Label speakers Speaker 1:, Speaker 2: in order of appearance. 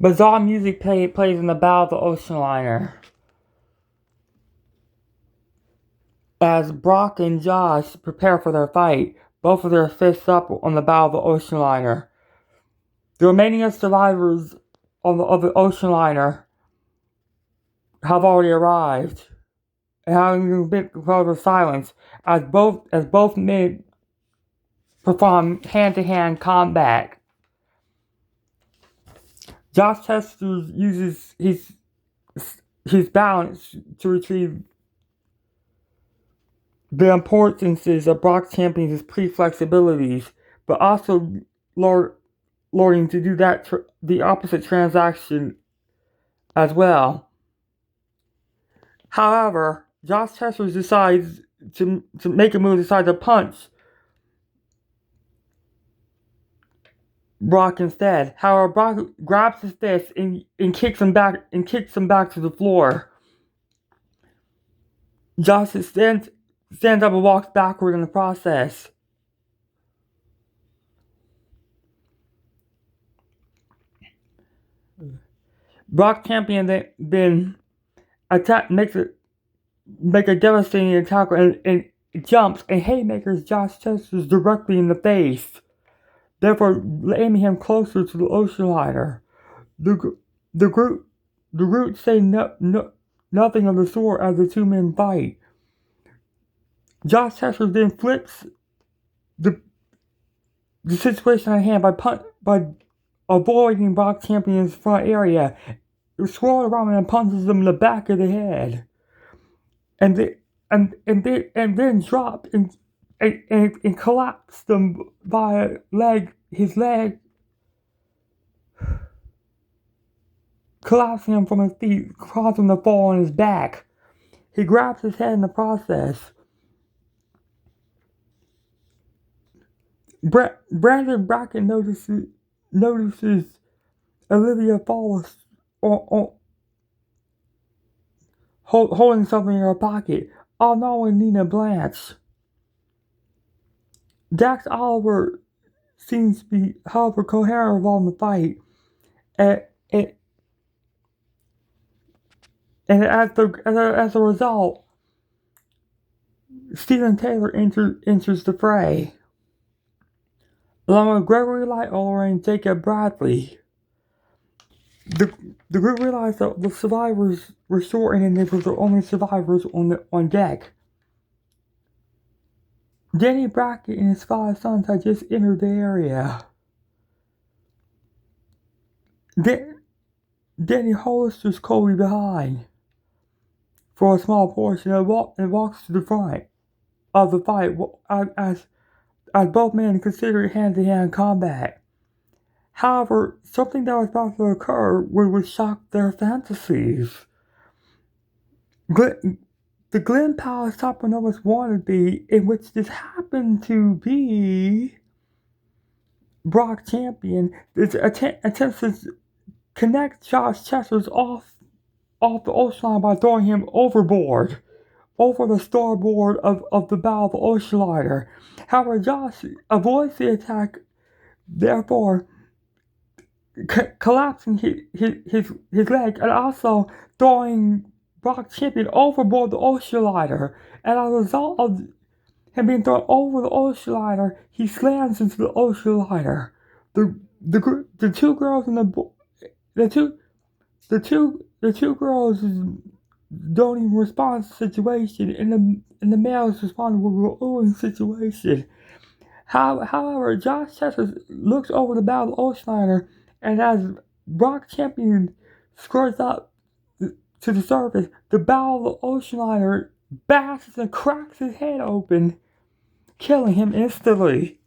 Speaker 1: Bizarre music plays in the bow of the ocean liner as Brock and Josh prepare for their fight, both with their fists up on the bow of the ocean liner. The remaining survivors of the ocean liner have already arrived, and having a bit of silence as both men perform hand-to-hand combat. Josh Chester uses his balance to retrieve the importances of Brock Champion's pre-flexibilities, but also learning to do the opposite transaction as well. However, Josh Chester decides to make a move, decides to punch Brock instead. However, Brock grabs his fist and kicks him back to the floor. Josh stands up and walks backward in the process. Brock Champion then make a devastating attack and jumps and haymakers Josh Chester directly in the face, therefore aiming him closer to the ocean liner. The group say nothing of the sort as the two men fight. Josh Chester then flips the situation at hand by avoiding Brock Champion's front area, swirls around and punches him in the back of the head, and then drops and collapses him by his leg, collapsing him from his feet, causing him to fall on his back. He grabs his head in the process. Brandon Bracken notices Olivia Fallis holding something in her pocket, unknowing Nina Blanche. Dax Oliver seems to be, however, coherent involved in the fight, and as a result, Stephen Taylor enters the fray, along with Gregory Lightoller and Jacob Bradley. The group realized that the survivors were short and they were the only survivors on deck. Danny Brackett and his 5 sons had just entered the area. Danny Hollisters Colby behind for a small portion and walks to the front of the fight as both men consider hand-to-hand combat. However, something that was about to occur would shock their fantasies. The Glen Palace Sopranovas wannabe, in which this happened to be Brock Champion, attempts to connect Josh Chester off the ocean line by throwing him overboard, over the starboard of the bow of the ocean liner. However, Josh avoids the attack, therefore collapsing his leg and also throwing Brock Champion overboard the ocean liner. And as a result of him being thrown over the ocean liner, he slams into the ocean liner. The two girls don't even respond to the situation, and the males respond with a ruling situation. However, Josh Chester looks over the bow of the ocean liner, and as Brock Champion squirts up to the surface, the bow of the ocean liner bashes and cracks his head open, killing him instantly.